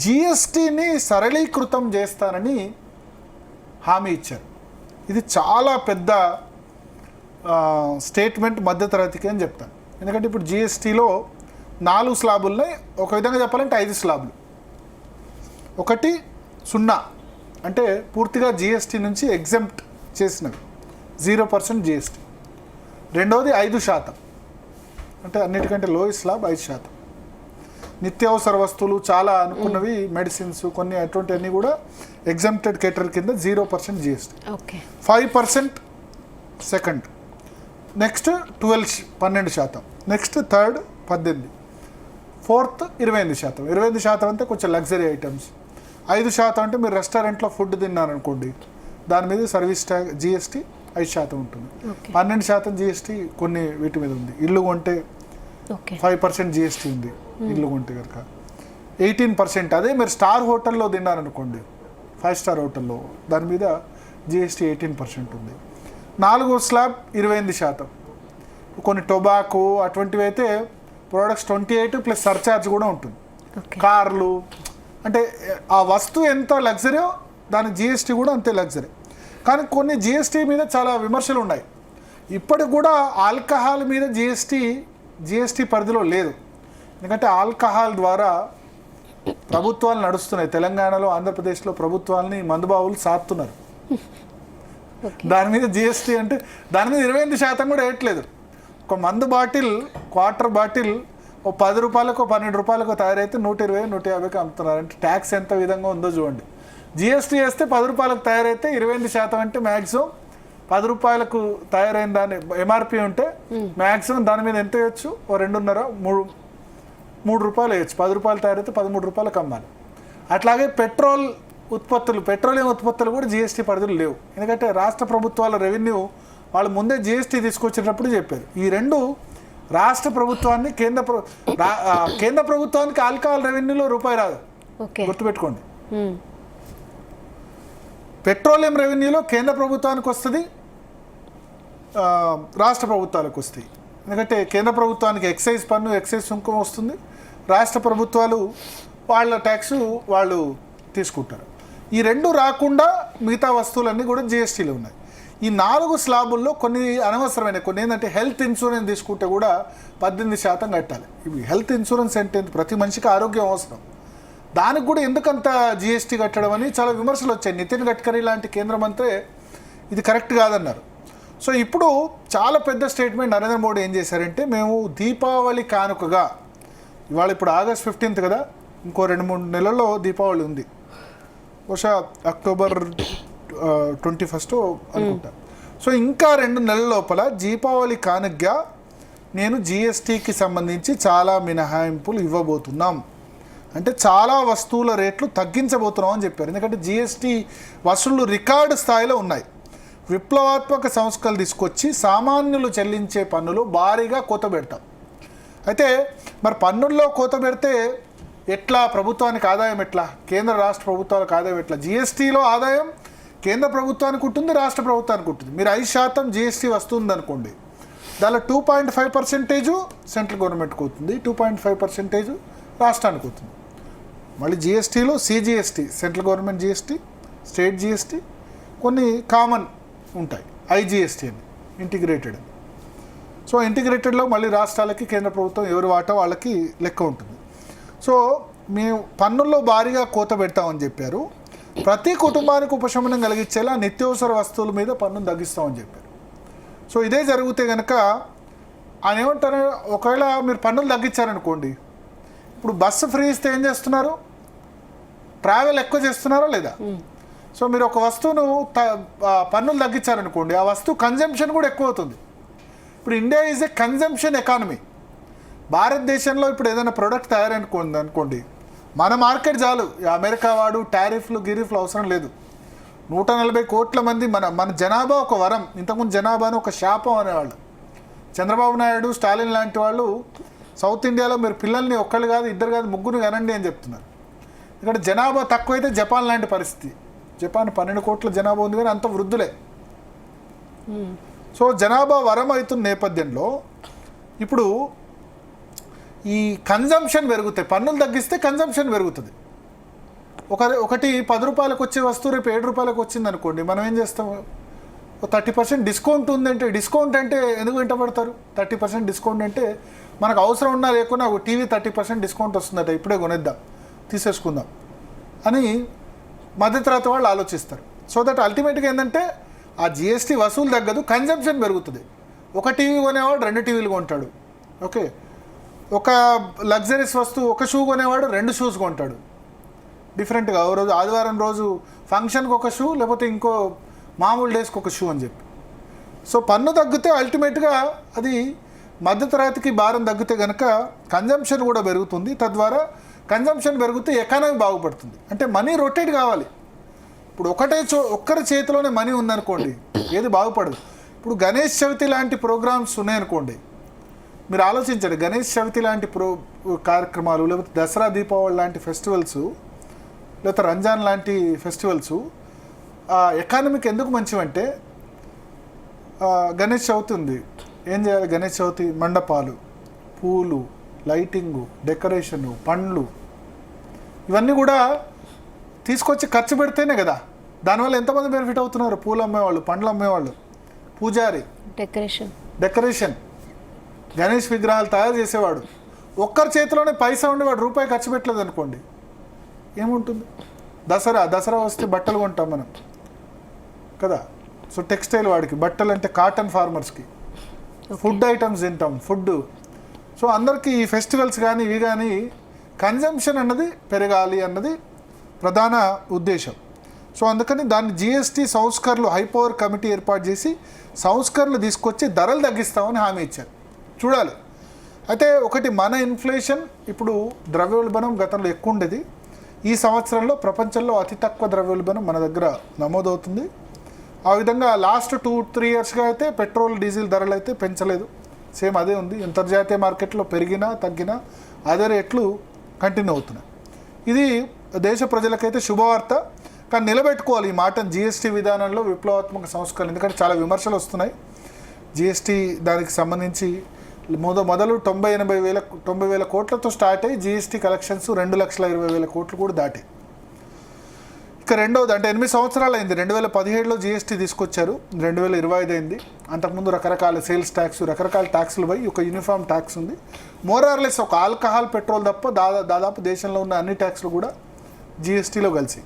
జిఎస్టీని సరళీకృతం చేస్తానని హామీ ఇచ్చారు. ఇది చాలా పెద్ద స్టేట్మెంట్ మధ్యతరగతికి అని చెప్తాను. ఎందుకంటే ఇప్పుడు జిఎస్టీలో 4 స్లాబులున్నాయి. ఒక విధంగా చెప్పాలంటే 5 స్లాబులు. ఒకటి 0, అంటే పూర్తిగా జిఎస్టీ నుంచి ఎగ్జెంప్ట్ చేసినవి, 0% జిఎస్టీ. రెండవది 5%, అంటే అన్నిటికంటే లోయెస్ట్ స్లాబ్ 5%. నిత్యావసర వస్తువులు చాలా అనుకున్నవి, మెడిసిన్స్ కొన్ని అటువంటివన్నీ కూడా ఎగ్జామ్టెడ్ కేటగిరీ కింద 0% GST. 5% second, next 12% next third 18%, fourth 28%. 28% అంటే కొంచెం లగ్జరీ ఐటమ్స్. 5% అంటే మీరు రెస్టారెంట్లో ఫుడ్ తిన్నారనుకోండి, దాని మీద సర్వీస్ ట్యాక్స్ జిఎస్టీ 5% ఉంటుంది. 12% జిఎస్టీ కొన్ని వీటి మీద ఉంది. ఇల్లు కొంటే 5% జిఎస్టీ ఉంది ఇల్లు కొంటే కనుక. 18%, అదే మీరు స్టార్ హోటల్లో తిన్నారనుకోండి, 5 స్టార్ హోటల్లో, దాని మీద జిఎస్టీ 18% ఉంది. 4వ స్లాబ్ 28%. కొన్ని టొబాకో అటువంటివి అయితే ప్రోడక్ట్స్ 28 ప్లస్ సర్చార్జ్ కూడా ఉంటుంది. కార్లు అంటే ఆ వస్తువు ఎంత లగ్జరీయో దాని జిఎస్టీ కూడా అంతే లగ్జరీ. కానీ కొన్ని జిఎస్టీ మీద చాలా విమర్శలు ఉన్నాయి. ఇప్పటికి కూడా ఆల్కహాల్ మీద జిఎస్టీ పరిధిలో లేదు. ఎందుకంటే ఆల్కహాల్ ద్వారా ప్రభుత్వాలు నడుస్తున్నాయి. తెలంగాణలో, ఆంధ్రప్రదేశ్లో ప్రభుత్వాలని మందుబాబులు సాస్తున్నారు. దాని మీద జిఎస్టీ అంటే దాని మీద 28% కూడా వేయట్లేదు. ఒక మందు బాటిల్, క్వార్టర్ బాటిల్ ఓ 10 రూపాయలకు 12 రూపాయలకు తయారైతే 120, 150కి అమ్ముతున్నారు. అంటే ట్యాక్స్ ఎంత విధంగా ఉందో చూడండి. జిఎస్టీ వేస్తే 10 రూపాయలకు తయారైతే 28% అంటే మ్యాక్సిమం 10 రూపాయలకు తయారైన దాని ఎంఆర్పి ఉంటే మ్యాక్సిమం దాని మీద ఎంత వేయచ్చు? ఓ 2.5, 3 రూపాయలు వేయచ్చు. 10 రూపాయలు తయారైతే 13 రూపాయలకు అమ్మాలి. అట్లాగే పెట్రోలియం ఉత్పత్తులు కూడా జిఎస్టీ పరిధులు లేవు. ఎందుకంటే రాష్ట్ర ప్రభుత్వాల రెవెన్యూ వాళ్ళు ముందే జిఎస్టీ తీసుకొచ్చేటప్పుడు చెప్పారు. ఈ రెండు రాష్ట్ర ప్రభుత్వాన్ని కేంద్ర ప్రభుత్వానికి ఆల్కహాల్ రెవెన్యూలో రూపాయి రాదు, గుర్తుపెట్టుకోండి. పెట్రోలియం రెవెన్యూలో కేంద్ర ప్రభుత్వానికి వస్తుంది, రాష్ట్ర ప్రభుత్వాలకు వస్తాయి. ఎందుకంటే కేంద్ర ప్రభుత్వానికి ఎక్సైజ్ పన్ను, ఎక్సైజ్ సుంకం వస్తుంది. రాష్ట్ర ప్రభుత్వాలు వాళ్ళ ట్యాక్స్ వాళ్ళు తీసుకుంటారు. ఈ రెండు రాకుండా మిగతా వస్తువులన్నీ కూడా జిఎస్టీలో ఉన్నాయి. ఈ 4 స్లాబుల్లో కొన్ని అనవసరమైన, కొన్ని ఏంటంటే హెల్త్ ఇన్సూరెన్స్ తీసుకుంటే కూడా 18% కట్టాలి. ఇవి హెల్త్ ఇన్సూరెన్స్ అంటే ప్రతి మనిషికి ఆరోగ్యం అవసరం, దానికి కూడా ఎందుకంత జిఎస్టీ కట్టడం అని చాలా విమర్శలు వచ్చాయి. నితిన్ గడ్కరీ లాంటి కేంద్ర మంత్రి ఇది కరెక్ట్ కాదన్నారు. సో ఇప్పుడు చాలా పెద్ద స్టేట్మెంట్ నరేంద్ర మోడీ ఏం చేశారంటే, మేము దీపావళి కానుకగా, ఇవాళ ఇప్పుడు ఆగస్ట్ 15 కదా, ఇంకో 2-3 నెలల్లో దీపావళి ఉంది. బహుశా అక్టోబర్ 21 అనుకుంటా. సో ఇంకా 2 నెలల లోపల దీపావళి కానుకగా నేను జిఎస్టీకి సంబంధించి చాలా మినహాయింపులు ఇవ్వబోతున్నాం. అంటే చాలా వస్తువుల రేట్లు తగ్గించబోతున్నాం అని చెప్పారు. ఎందుకంటే జిఎస్టీ వసూళ్లు రికార్డు స్థాయిలో ఉన్నాయి. విప్లవాత్మక సంస్కరణలు తీసుకొచ్చి సామాన్యులు చెల్లించే పన్నులు భారీగా కోత పెడతాం. అయితే మరి పన్నుల్లో కోత పెడితే ఎట్లా? ప్రభుత్వానికి ఆదాయం ఎట్లా? కేంద్ర రాష్ట్ర ప్రభుత్వాలకు ఆదాయం ఎట్లా? జిఎస్టీలో ఆదాయం కేంద్ర ప్రభుత్వానికి ఉంటుంది, రాష్ట్ర ప్రభుత్వానికి ఉంటుంది. మీరు 5% జిఎస్టీ వస్తుంది అనుకోండి, దానిలో 2.5% సెంట్రల్ గవర్నమెంట్కి అవుతుంది, 2.5% రాష్ట్రానికి అవుతుంది. మళ్ళీ జిఎస్టీలో CGST, central government GST, state GST, కొన్ని కామన్ ఉంటాయి, ఐజిఎస్టీ అని, ఇంటిగ్రేటెడ్ అని. సో ఇంటిగ్రేటెడ్లో మళ్ళీ రాష్ట్రాలకి కేంద్ర ప్రభుత్వం ఎవరి వాటా వాళ్ళకి లెక్క ఉంటుంది. సో మేము పన్నుల్లో భారీగా కోత పెడతామని చెప్పారు. ప్రతి కుటుంబానికి ఉపశమనం కలిగించేలా నిత్యావసర వస్తువుల మీద పన్నును తగ్గిస్తామని చెప్పారు. సో ఇదే జరిగితే కనుక ఆయన ఏమంటారు, ఒకవేళ మీరు పన్నులు తగ్గించారనుకోండి, ఇప్పుడు బస్సు ఫ్రీ ఇస్తే ఏం చేస్తున్నారు? ట్రావెల్ ఎక్కువ చేస్తున్నారా లేదా? సో మీరు ఒక వస్తువును పన్నులు తగ్గించారనుకోండి, ఆ వస్తువు కన్జంప్షన్ కూడా ఎక్కువ అవుతుంది. ఇప్పుడు India is a consumption economy. భారతదేశంలో ఇప్పుడు ఏదైనా ప్రోడక్ట్ తయారనుకోండి, మన మార్కెట్ చాలు. అమెరికా వాడు టారిఫ్లు గిరిఫ్లు అవసరం లేదు. 140 కోట్ల మంది, మన జనాభా ఒక వరం. ఇంతకుముందు జనాభాను ఒక శాపం అనేవాళ్ళు. చంద్రబాబు నాయుడు, స్టాలిన్ లాంటి వాళ్ళు సౌత్ ఇండియాలో మీరు పిల్లల్ని ఒక్కళ్ళు కాదు, 2 కాదు, 3 కనండి అని చెప్తున్నారు. ఇక్కడ జనాభా తక్కువైతే జపాన్ లాంటి పరిస్థితి. జపాన్ 12 కోట్ల జనాభా ఉంది, కానీ అంత వృద్ధులే. సో జనాభా వరం అవుతున్న నేపథ్యంలో ఇప్పుడు ఈ కన్జంప్షన్ పెరుగుతాయి. పన్నులు తగ్గిస్తే కన్జంప్షన్ పెరుగుతుంది. ఒకటి 10 రూపాయలకు వచ్చే వస్తువు రేపు 7 రూపాయలకు వచ్చింది అనుకోండి, మనం ఏం చేస్తాం? 30% డిస్కౌంట్ ఉందంటే, డిస్కౌంట్ అంటే ఎందుకు వెంటబడతారు? 30% డిస్కౌంట్ అంటే మనకు అవసరం ఉన్నా లేకున్నా ఒక టీవీ 30% డిస్కౌంట్ వస్తుందట, ఇప్పుడే కొనేద్దాం, తీసేసుకుందాం అని మధ్యతరగతి వాళ్ళు ఆలోచిస్తారు. సో దట్ అల్టిమేట్గా ఏంటంటే ఆ జిఎస్టీ వసూలు తగ్గదు, కన్జంప్షన్ పెరుగుతుంది. ఒక టీవీ కొనేవాడు 2 టీవీలు కొంటాడు. ఓకే, ఒక లగ్జరీస్ వస్తువు, ఒక షూ కొనేవాడు 2 షూస్ కొంటాడు డిఫరెంట్గా. ఓ రోజు ఆదివారం రోజు ఫంక్షన్కి ఒక షూ, లేకపోతే ఇంకో మామూలు డేస్కి ఒక షూ అని చెప్పి. సో పన్ను తగ్గితే అల్టిమేట్గా అది మధ్యతరగతికి భారం తగ్గితే కనుక కన్జంప్షన్ కూడా పెరుగుతుంది. తద్వారా కన్జంప్షన్ పెరిగితే ఎకానమీ బాగుపడుతుంది. అంటే మనీ రొటేట్ కావాలి. ఇప్పుడు ఒక్కరి చేతిలోనే మనీ ఉందనుకోండి, ఏది బాగుపడదు. ఇప్పుడు గణేష్ చవితి లాంటి ప్రోగ్రామ్స్ ఉన్నాయనుకోండి, మీరు ఆలోచించండి, గణేష్ చవితి లాంటి కార్యక్రమాలు, లేకపోతే దసరా దీపావళి లాంటి ఫెస్టివల్స్, లేకపోతే రంజాన్ లాంటి ఫెస్టివల్స్ ఎకానమీకి ఎందుకు మంచివంటే, గణేష్ చవితి ఉంది, ఏం చేయాలి? గణేష్ చవితి మండపాలు, పూలు, లైటింగు, డెకరేషను, పండ్లు, ఇవన్నీ కూడా తీసుకొచ్చి ఖర్చు పెడితేనే కదా. దానివల్ల ఎంతమంది బెనిఫిట్ అవుతున్నారు? పూలు అమ్మేవాళ్ళు, పండ్లు అమ్మేవాళ్ళు, పూజారి, డెకరేషన్, గణేష్ విగ్రహాలు తయారు చేసేవాడు. ఒక్కరి చేతిలోనే పైసా ఉండి వాడు రూపాయి ఖర్చు పెట్టలేదు అనుకోండి, ఏముంటుంది? దసరా వస్తే బట్టలు కొంటాం మనం కదా. సో టెక్స్టైల్ వాడికి బట్టలు, అంటే కాటన్ ఫార్మర్స్కి, ఫుడ్ ఐటమ్స్ తింటాం, ఫుడ్. సో అందరికీ ఈ ఫెస్టివల్స్ కానీ ఇవి కానీ కన్జంప్షన్ అన్నది పెరగాలి అన్నది ప్రధాన ఉద్దేశం. సో అందుకని దాన్ని జిఎస్టీ సంస్కరణలు హై పవర్ కమిటీ ఏర్పాటు చేసి సంస్కరణలు తీసుకొచ్చి ధరలు తగ్గిస్తామని హామీ ఇచ్చారు. చూడాలి. అయితే ఒకటి, మన ఇన్ఫ్లేషన్ ఇప్పుడు ద్రవ్యోల్బణం గతంలో ఎక్కువ ఉండేది. ఈ సంవత్సరంలో ప్రపంచంలో అతి తక్కువ ద్రవ్యోల్బణం మన దగ్గర నమోదవుతుంది. ఆ విధంగా లాస్ట్ 2-3 ఇయర్స్గా అయితే పెట్రోల్ డీజిల్ ధరలు అయితే పెంచలేదు, సేమ్ అదే ఉంది. అంతర్జాతీయ మార్కెట్లో పెరిగినా తగ్గినా అదే రేట్లు కంటిన్యూ అవుతున్నాయి. ఇది దేశ ప్రజలకైతే శుభవార్త. కానీ నిలబెట్టుకోవాలి ఈ మాటను, జిఎస్టీ విధానంలో విప్లవాత్మక సంస్కరణ. ఎందుకంటే చాలా విమర్శలు వస్తున్నాయి జిఎస్టీ దానికి సంబంధించి. మొదలు 90,000 కోట్లతో స్టార్ట్ అయ్యి జిఎస్టీ కలెక్షన్స్ 2,20,000 కోట్లు కూడా దాటాయి. ఇక రెండవది, అంటే 8 సంవత్సరాలు అయింది. 2017లో జిఎస్టీ తీసుకొచ్చారు, 2025 అయింది. అంతకుముందు రకరకాల సేల్స్ ట్యాక్స్, రకరకాల ట్యాక్సులు పోయి ఒక యూనిఫామ్ ట్యాక్స్ ఉంది. మోరార్లెస్ ఒక ఆల్కహాల్, పెట్రోల్ తప్ప దాదాపు దేశంలో ఉన్న అన్ని ట్యాక్స్లు కూడా జిఎస్టీలో కలిసి.